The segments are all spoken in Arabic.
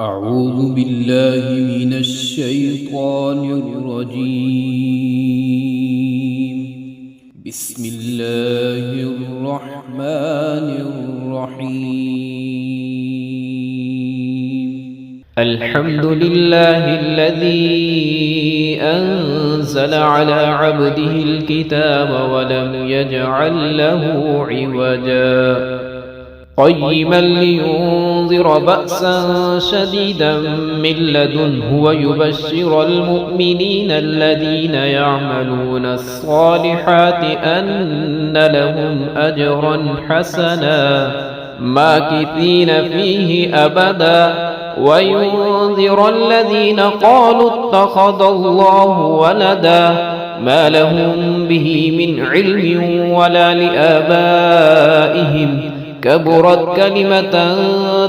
أعوذ بالله من الشيطان الرجيم. بسم الله الرحمن الرحيم. الحمد لله الذي أنزل على عبده الكتاب ولم يجعل له عوجا قيما لينذر بأسا شديدا من لدنه ويبشر المؤمنين الذين يعملون الصالحات أن لهم أجرا حسنا ماكثين فيه أبدا وينذر الذين قالوا اتخذ الله ولدا ما لهم به من علم ولا لآبائهم كبرت كلمة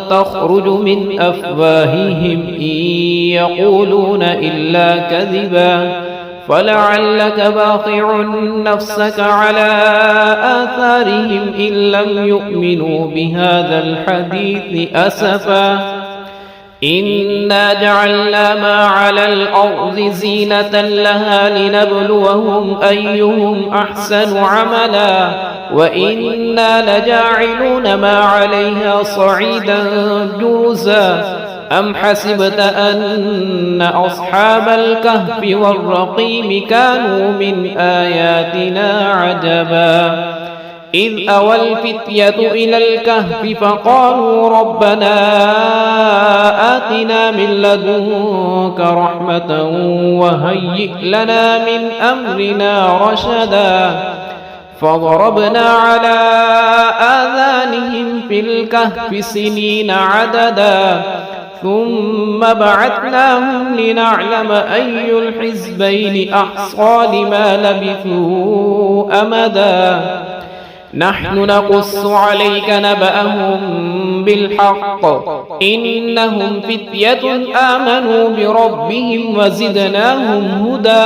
تخرج من أفواههم إن يقولون إلا كذبا فلعلك باخع نفسك على آثارهم إن لم يؤمنوا بهذا الحديث أسفا إنا جعلنا ما على الأرض زينة لها لنبلوهم أيهم أحسن عملا وإنا لجاعلون ما عليها صعيدا جرزا أم حسبت أن أصحاب الكهف والرقيم كانوا من آياتنا عجبا إذ أوى الفتية إلى الكهف فقالوا ربنا آتنا من لدنك رحمة وهيئ لنا من أمرنا رشدا فضربنا على آذانهم في الكهف سنين عددا ثم بعثناهم لنعلم أي الحزبين أحصى لما لبثوا أمدا نحن نقص عليك نبأهم بالحق إنهم فتية آمنوا بربهم وزدناهم هدى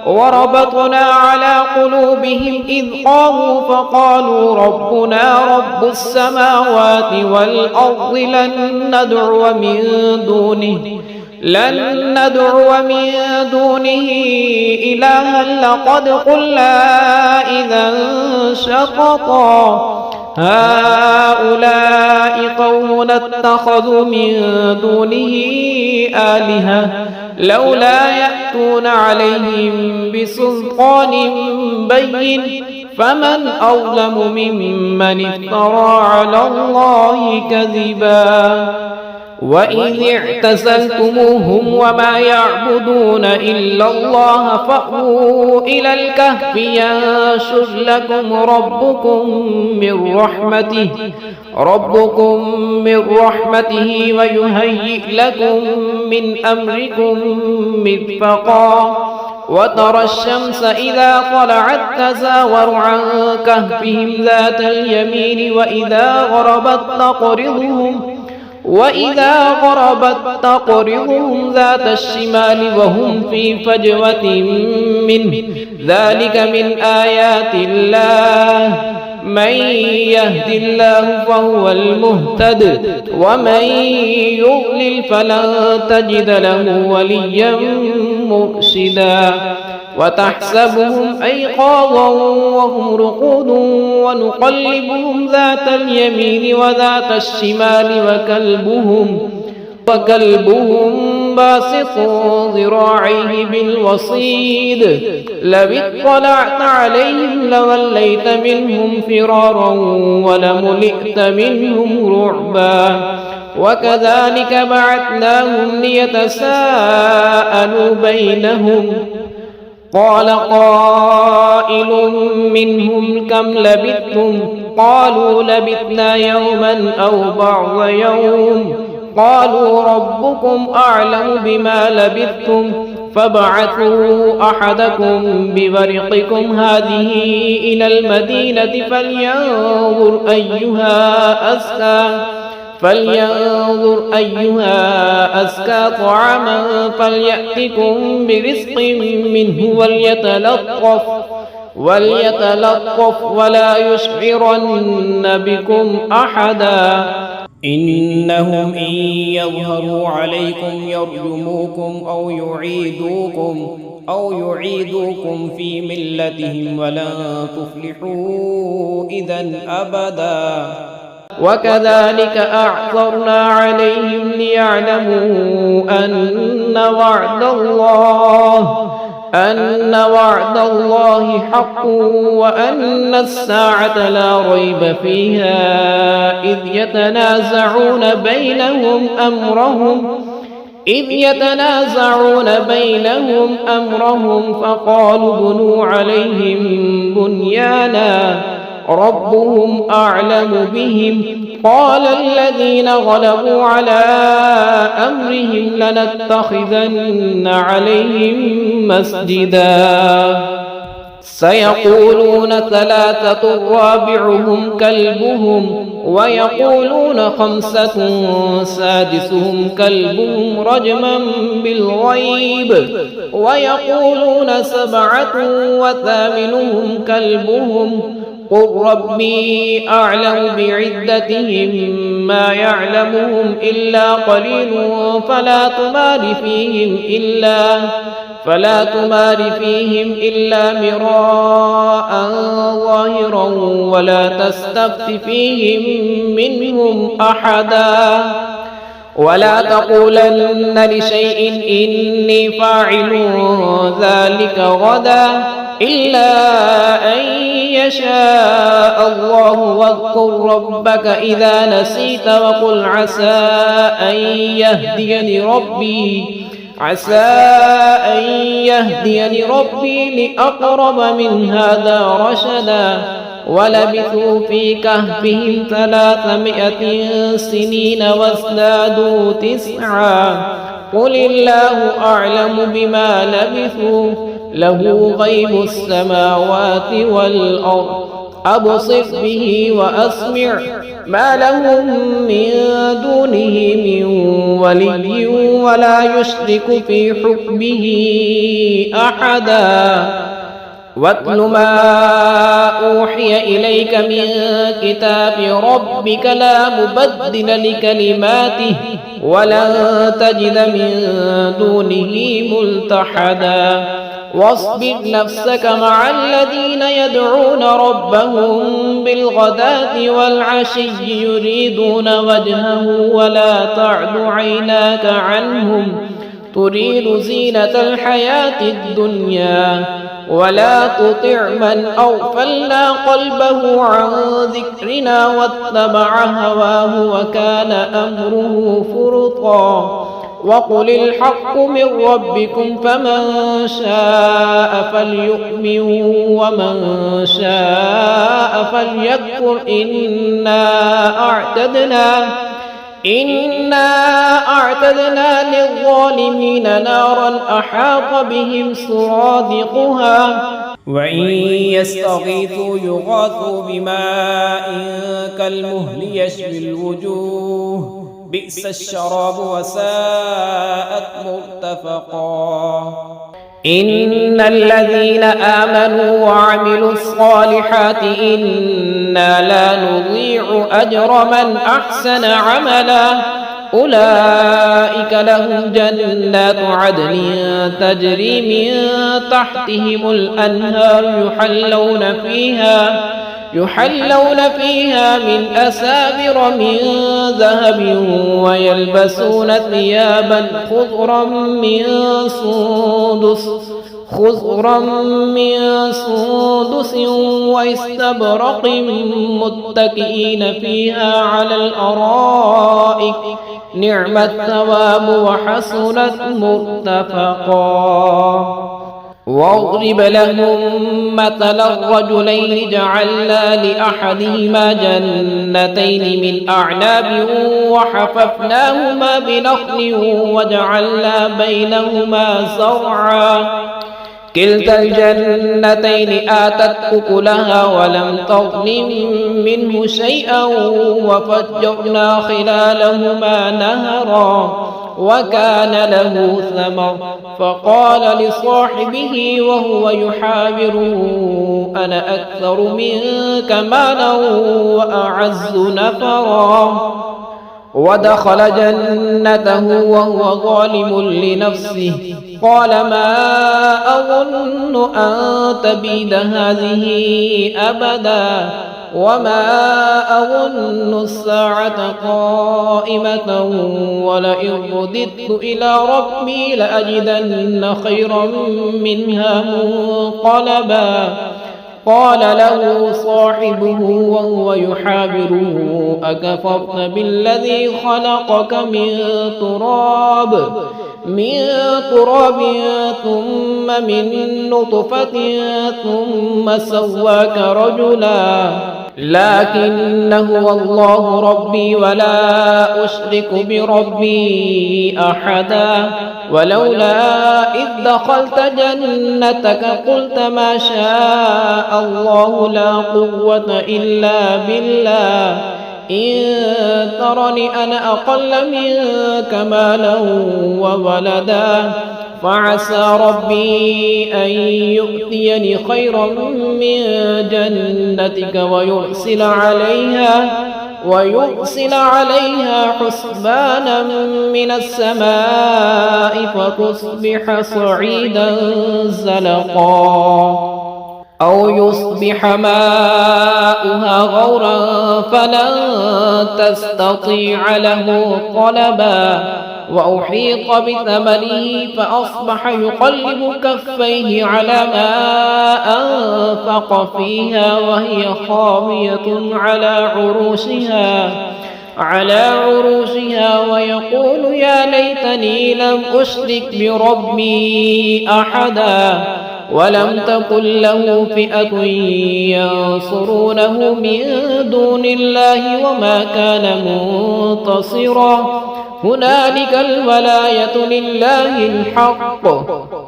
وربطنا على قلوبهم إذ قاموا فقالوا ربنا رب السماوات والأرض لن ندعو من دونه إلها لقد قلنا إذا شططا هؤلاء قوم اتخذوا من دونه آلهة لولا يأتون عليهم بسلطان بين فمن أظلم ممن افترى على الله كذبا وإذ اعتزلتموهم وما يعبدون إلا الله فأووا إلى الكهف ينشر لكم ربكم من رحمته ويهيئ لكم من أمركم مرفقا وترى الشمس إذا طلعت تزاور عن كهفهم ذات اليمين وإذا غربت تقرضهم ذات الشمال وهم في فجوة منه ذلك من آيات الله من يهد الله فهو المهتد ومن يضلل فلن تجد له وليا مرشدا وتحسبهم أيقاظا وهم رقود ونقلبهم ذات اليمين وذات الشمال وكلبهم باسط ذراعيه بالوصيد لو اطلعت عليهم لوليت منهم فرارا ولملئت منهم رعبا وكذلك بعثناهم ليتساءلوا بينهم قال قائل منهم كم لبثتم قالوا لبثنا يوما أو بعض يوم قالوا ربكم أعلم بما لبثتم فابعثوا أحدكم بورقكم هذه إلى المدينة فلينظر أيها أزكى طعاما فليأتكم برزق منه وليتلطف ولا يشعرن بكم أحدا إنهم إن يظهروا عليكم يرجموكم أو يعيدوكم في ملتهم ولن تفلحوا إذا أبدا. وكذلك أعثرنا عليهم ليعلموا أن وعد الله حق وأن الساعة لا ريب فيها إذ يتنازعون بينهم أمرهم فقالوا بنوا عليهم بنيانا ربهم أعلم بهم قال الذين غلبوا على أمرهم لنتخذن عليهم مسجدا سيقولون ثلاثة رابعهم كلبهم ويقولون خمسة سادسهم كلبهم رجما بالغيب ويقولون سبعة وثامنهم كلبهم قل ربي أعلم بعدتهم ما يعلمهم إلا قليل فلا تمار فيهم إلا مراء ظاهرا ولا تستفت فيهم منهم أحدا ولا تقولن لشيء إني فاعل ذلك غدا إلا أن يشاء الله واذكر ربك إذا نسيت وقل عسى أن يهديني ربي لأقرب من هذا رشدا ولبثوا في كهفهم 300 سنين وازدادوا 9 قل الله أعلم بما لبثوا له غيب السماوات والأرض أبصر به وأسمع ما لهم من دونه من ولي ولا يشرك في حكمه أحدا واتل ما أوحي إليك من كتاب ربك لا مبدل لكلماته ولن تجد من دونه ملتحدا واصبر نفسك مع الذين يدعون ربهم بالغداة والعشي يريدون وجهه ولا تعد عيناك عنهم تريد زينة الحياة الدنيا ولا تطع من أغفلنا قلبه عن ذكرنا واتبع هواه وكان أمره فرطا وقل الحق من ربكم فمن شاء فليؤمن ومن شاء فليكفر إنا أعتدنا للظالمين نارا أحاط بهم سرادقها وإن يستغيثوا يغاثوا بماء كالمهل يشوي الوجوه بئس الشراب وساءت مرتفقا إن الذين آمنوا وعملوا الصالحات إنا لا نضيع أجر من أحسن عملا أولئك لهم جنات عدن تجري من تحتهم الأنهار يحلون فيها من أساور من ذهب ويلبسون ثيابا خضرا من سندس واستبرق متكئين فيها على الأرائك نعم الثواب وحسنت مرتفقا واضرب لهم مثل الرجلين جعلنا لأحدهما جنتين من أعناب وحففناهما بنخل وجعلنا بينهما زرعا كلتا الجنتين آتت أكلها ولم تظلم منه شيئا وفجرنا خلالهما نهرا وكان له ثمر فقال لصاحبه وهو يحاوره أنا أكثر منك مالا وأعز نفرا ودخل جنته وهو ظالم لنفسه قال ما أظن أن تبيد هذه أبدا وما أظن الساعة قائمة ولئن رددت إلى ربي لأجدن خيرا منها منقلبا قال له صاحبه وهو يحاوره أكفرت بالذي خلقك من تراب ثم من نطفة ثم سواك رجلا لكن هو الله ربي ولا أشرك بربي أحدا ولولا إذ دخلت جنتك قلت ما شاء الله لا قوة إلا بالله إن ترني أنا أقل منك مالا وولدا فعسى ربي أن يؤتيني خيرا من جنتك ويرسل عليها حسبانا من السماء فتصبح صعيدا زلقا أو يصبح ماؤها غورا فلن تستطيع له طلبا وأحيط بثمره فأصبح يقلب كفيه على ما أنفق فيها وهي خاوية على عروشها ويقول يا ليتني لم أشرك بربي أحدا ولم تكن له فئة ينصرونه من دون الله وما كان منتصرا هنالك الولاية لله الحق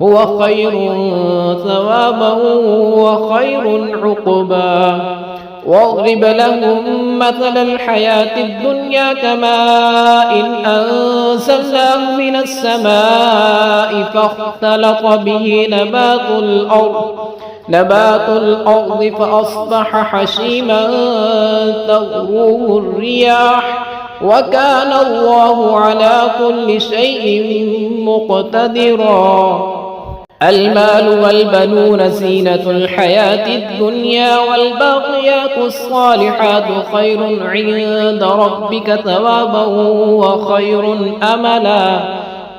هو خير ثوابا وخير عقبا واضرب لهم مثل الحياة الدنيا كماء إن أنزلناه من السماء فاختلط به نبات الأرض فأصبح حشيما تغروه الرياح وكان الله على كل شيء مقتدرا المال والبنون زينة الحياة الدنيا والباقيات الصالحات خير عند ربك ثوابا وخير أملا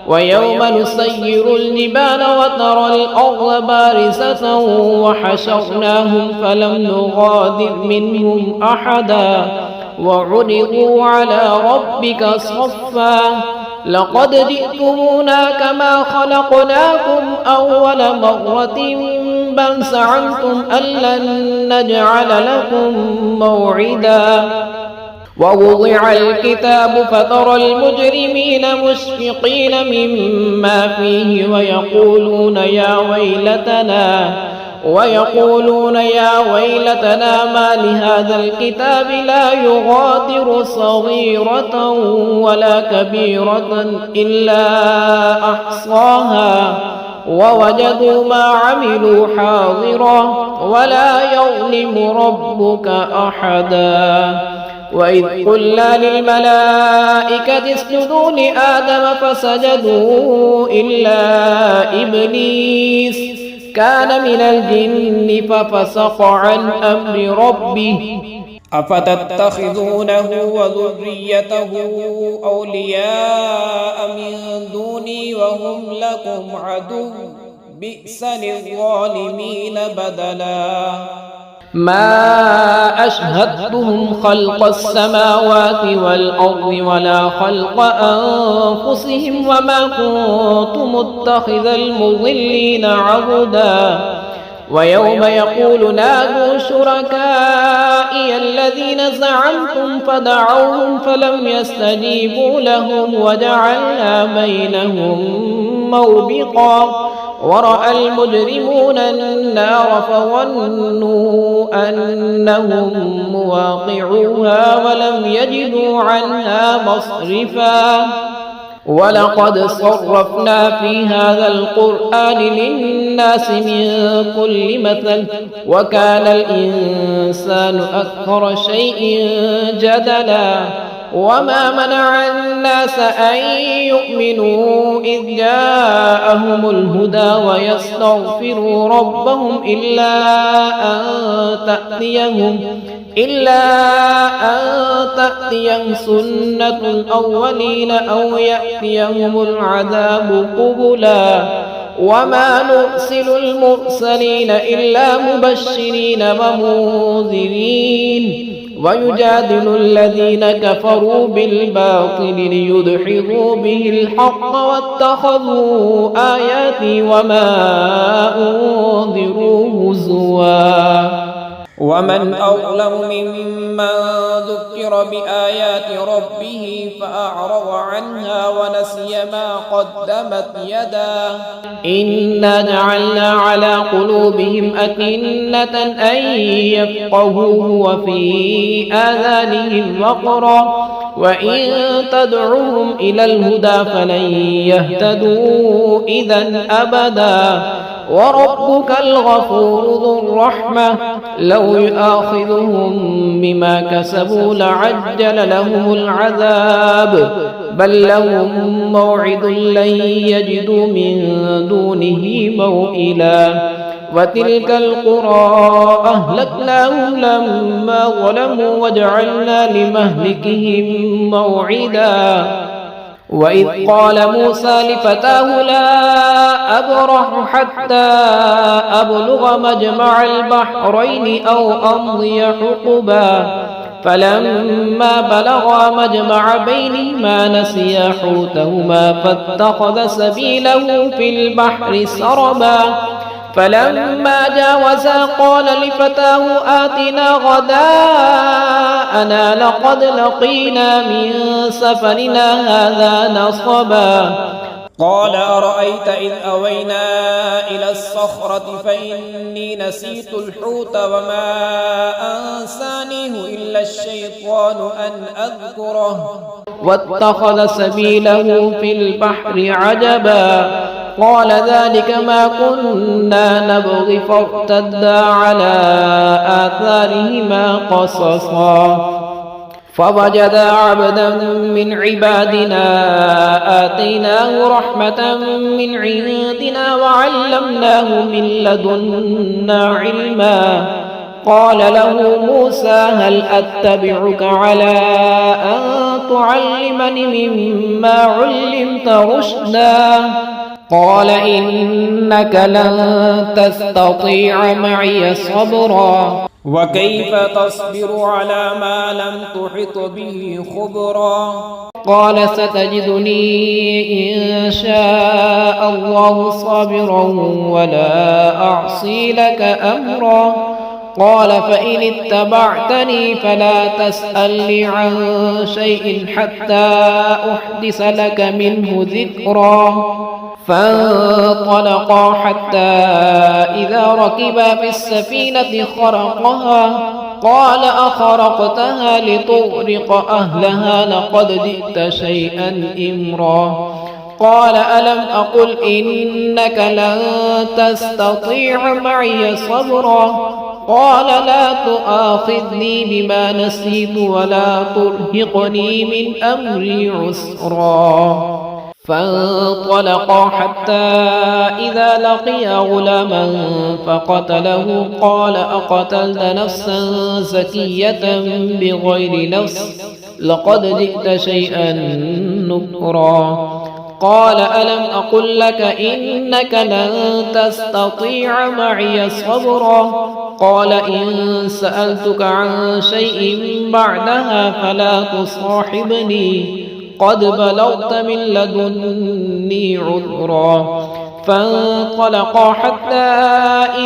ويوم نسير الجبال وترى الأرض بارزة وحشرناهم فلم نغادر منهم أحدا وعرضوا على ربك صفا لقد جئتمونا كما خلقناكم أول مرة بل زعمتم أن لن نجعل لكم موعدا ووضع الكتاب فترى المجرمين مشفقين مما فيه ويقولون يا ويلتنا ما لهذا الكتاب لا يغادر صغيرة ولا كبيرة إلا أحصاها ووجدوا ما عملوا حاضرا ولا يظلم ربك أحدا وإذ قلنا للملائكة اسجدوا لآدم فسجدوا إلا إبليس كان من الجن ففسق عن أمر ربه أفتتخذونه وذريته أولياء من دوني وهم لكم عدو بئس للظالمين بدلا ما أشهدتهم خلق السماوات والأرض ولا خلق أنفسهم وما كنت متخذ المضلين عضدا ويوم يقول نادوا شركائي الذين زعمتم فدعوهم فلم يستجيبوا لهم وجعلنا بينهم موبقا ورأى المجرمون النار فظنوا أنهم مواقعوها ولم يجدوا عنها مصرفا ولقد صرفنا في هذا القرآن للناس من كل مثل وكان الإنسان أكثر شيء جدلا وما منع الناس أن يؤمنوا إذ جاءهم الهدى ويستغفروا ربهم إلا أن تأتيهم سنة الأولين أو يأتيهم العذاب قبلا وما نرسل المرسلين إلا مبشرين ومنذرين ويجادل الذين كفروا بالباطل ليدحضوا به الحق واتخذوا آياتي وما أنذروا هزوا ومن أظلم ممن ذكر بآيات ربه فأعرض عنها ونسي ما قدمت يداه إنا جعلنا على قلوبهم أكنة أن يفقهوه وفي آذانهم وقرا وإن تدعوهم إلى الهدى فلن يهتدوا إذا أبدا وربك الغفور ذو الرحمة لو يؤاخذهم بما كسبوا لعجل لهم العذاب بل لهم موعد لن يجدوا من دونه موئلا وتلك القرى أهلكناهم لما ظلموا وجعلنا لمهلكهم موعدا وإذ قال موسى لفتاه لا أبرح حتى أبلغ مجمع البحرين أو أمضي حقبا فلما بلغا مجمع بينهما نسيا حوتهما فاتخذ سبيله في البحر سربا فلما جاوزا قال لفتاه آتنا غداءنا لقد لقينا من سفرنا هذا نصبا قال أرأيت إذ أوينا إلى الصخرة فإني نسيت الحوت وما أنسانيه إلا الشيطان أن أذكره واتخذ سبيله في البحر عجبا قال ذلك ما كنا نبغي فارتدا على آثارهما قصصا فوجدا عبدا من عبادنا آتيناه رحمة من عندنا وعلمناه من لدنا علما قال له موسى هل أتبعك على أن تعلمني مما علمت رشدا قال إنك لن تستطيع معي صبرا وكيف تصبر على ما لم تحط به خبرا قال ستجدني إن شاء الله صابرا ولا أعصي لك أمرا قال فإن اتبعتني فلا تسألني عن شيء حتى أحدث لك منه ذكرا فانطلقا حتى إذا ركبا في السفينة خرقها قال أخرقتها لتغرق أهلها لقد جئت شيئا إمرا قال ألم أقل إنك لن تستطيع معي صبرا قال لا تؤاخذني بما نسيت ولا ترهقني من أمري عسرا فانطلقا حتى إذا لقيا غلاما فقتله قال أقتلت نفسا زكية بغير نفس لقد جئت شيئا نكرا قال ألم أقل لك إنك لن تستطيع معي صبرا قال إن سألتك عن شيء بعدها فلا تصاحبني قد بلغت من لدني عذرا فانطلقا حتى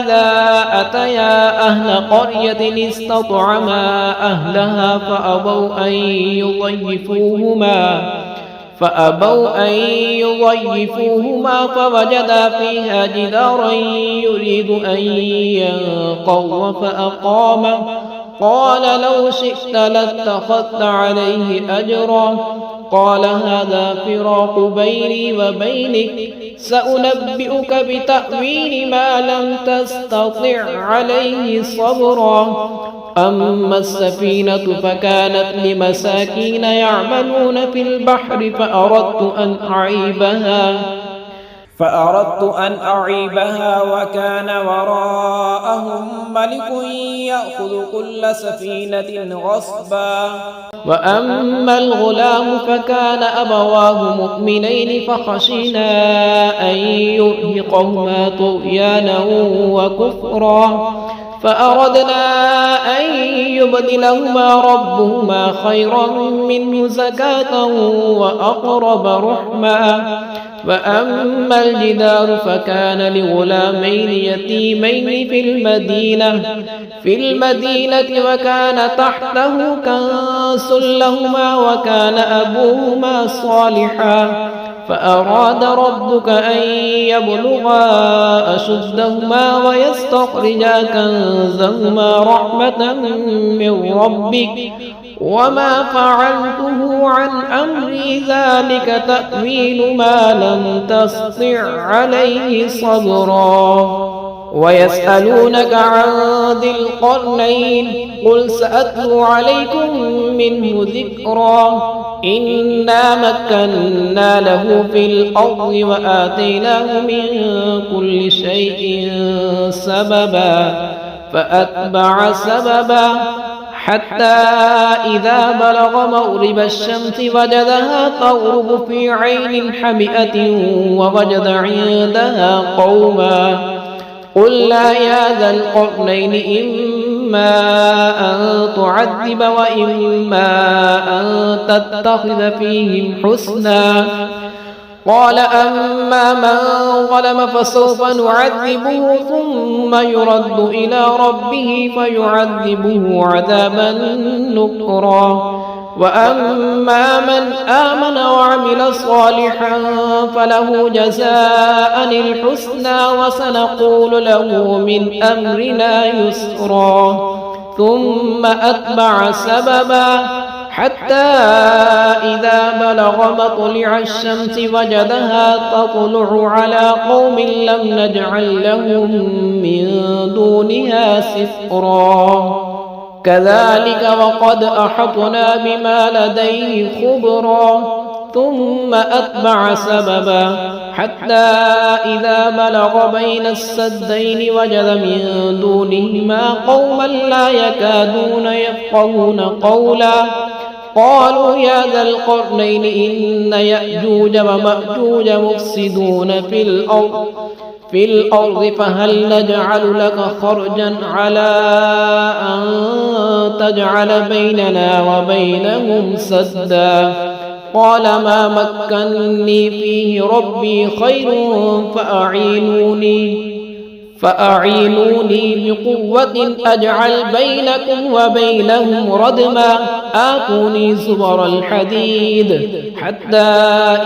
إذا أتيا أهل قرية استطعما أهلها فأبوا أن يضيفوهما فوجدا فيها جدارا يريد أن ينقض فأقامه قال لو شئت لاتخذت عليه أجرا قال هذا فراق بيني وبينك سأنبئك بتأويل ما لم تستطع عليه صبرا أما السفينة فكانت لمساكين يعملون في البحر فأردت أن أعيبها وكان وراءهم ملك يأخذ كل سفينة غصبا وأما الغلام فكان أبواه مؤمنين فخشينا أن يرهقهما طغيانا وكفرا فأردنا أن يبدلهما ربهما خيرا منه زكاة وأقرب رحما وأما الجدار فكان لغلامين يتيمين في المدينة وكان تحته كنز لهما وكان أبوهما صالحا فأراد ربك أن يبلغا أشدهما ويستخرجا كنزهما رحمة من ربك وما فعلته عن أمري ذلك تأويل ما لم تستطع عليه صبرا ويسألونك عن ذي القرنين قل سأتلو عليكم منه ذكرا إنا مكنا له في الأرض وآتيناه من كل شيء سببا فأتبع سببا حتى إذا بلغ مغرب الشمس وجدها تغرب في عين حمئة ووجد عندها قوما قلنا يا ذا القرنين إما أن تعذب وإما أن تتخذ فيهم حسنا قال أما من ظلم فسوف نعذبه ثم يرد إلى ربه فيعذبه عذابا نكرا وأما من آمن وعمل صالحا فله جزاء الحسنى وسنقول له من أمرنا يسرا ثم أتبع سببا حتى إذا بلغ مطلع الشمس وجدها تطلع على قوم لم نجعل لهم من دونها سترا كذلك وقد أحطنا بما لديه خبرا ثم أتبع سببا حتى إذا بلغ بين السدين وجد من دونهما قوما لا يكادون يفقهون قولا قالوا يا ذا القرنين إن يأجوج ومأجوج مفسدون في الأرض فهل نجعل لك خرجا على أن تجعل بيننا وبينهم سدا قال ما مكنني فيه ربي خير فأعينوني بقوة أجعل بينكم وبينهم ردما آتوني زبر الحديد حتى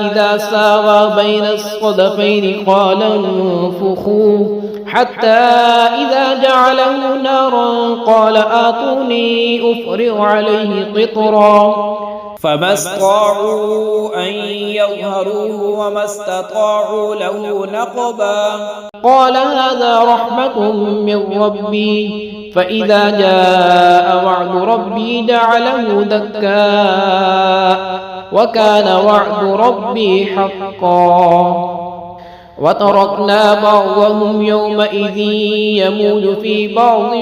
إذا ساوى بين الصدفين قال انفخوه حتى إذا جعله نارا قال آتوني أفرغ عليه قطرا فما استطاعوا أن يظهروه وما استطاعوا له نقبا قال هذا رحمة من ربي فإذا جاء وعد ربي جعله دكا وكان وعد ربي حقا وتركنا بعضهم يومئذ يموج في بعض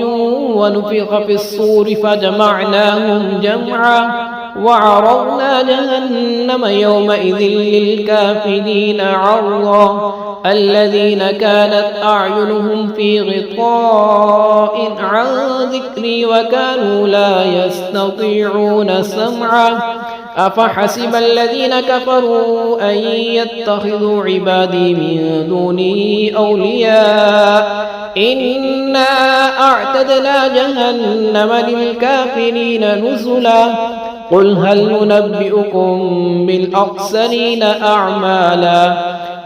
ونفخ في الصور فجمعناهم جمعا وعرضنا جهنم يومئذ للكافرين عرضا الذين كانت أعينهم في غطاء عن ذكري وكانوا لا يستطيعون سمعا أفحسب الذين كفروا أن يتخذوا عبادي من دوني أولياء إنا أعتدنا جهنم للكافرين نزلا قل هل ننبئكم بالأخسرين أعمالا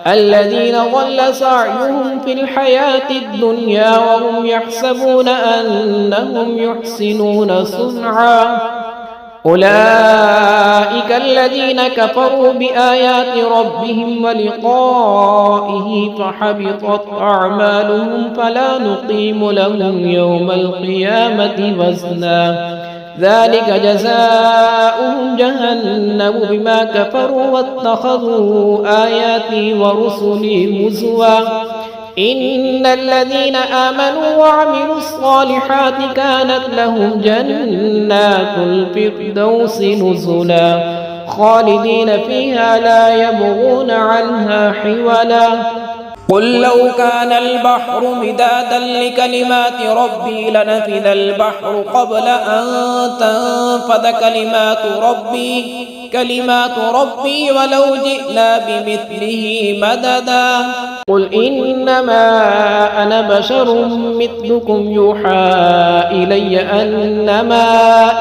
الذين ضل سعيهم في الحياة الدنيا وهم يحسبون أنهم يحسنون صنعا أولئك الذين كفروا بآيات ربهم ولقائه فحبطت أعمالهم فلا نقيم لهم يوم القيامة وزنا ذلك جزاؤهم جهنم بما كفروا واتخذوا آياتي ورسلي هزوا إن الذين آمنوا وعملوا الصالحات كانت لهم جنات الفردوس نزلا خالدين فيها لا يبغون عنها حولا قل لو كان البحر مدادا لكلمات ربي لنفذ البحر قبل أن تنفذ كلمات ربي ولو جئنا بمثله مددا قل إنما أنا بشر مثلكم يوحى إلي أنما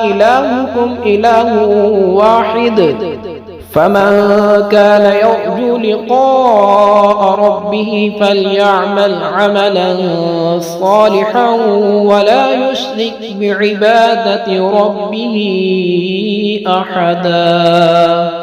إلهكم إله واحد فمن كان يرجو لقاء ربه فليعمل عملا صالحا ولا يشرك بعبادة ربه أحدا.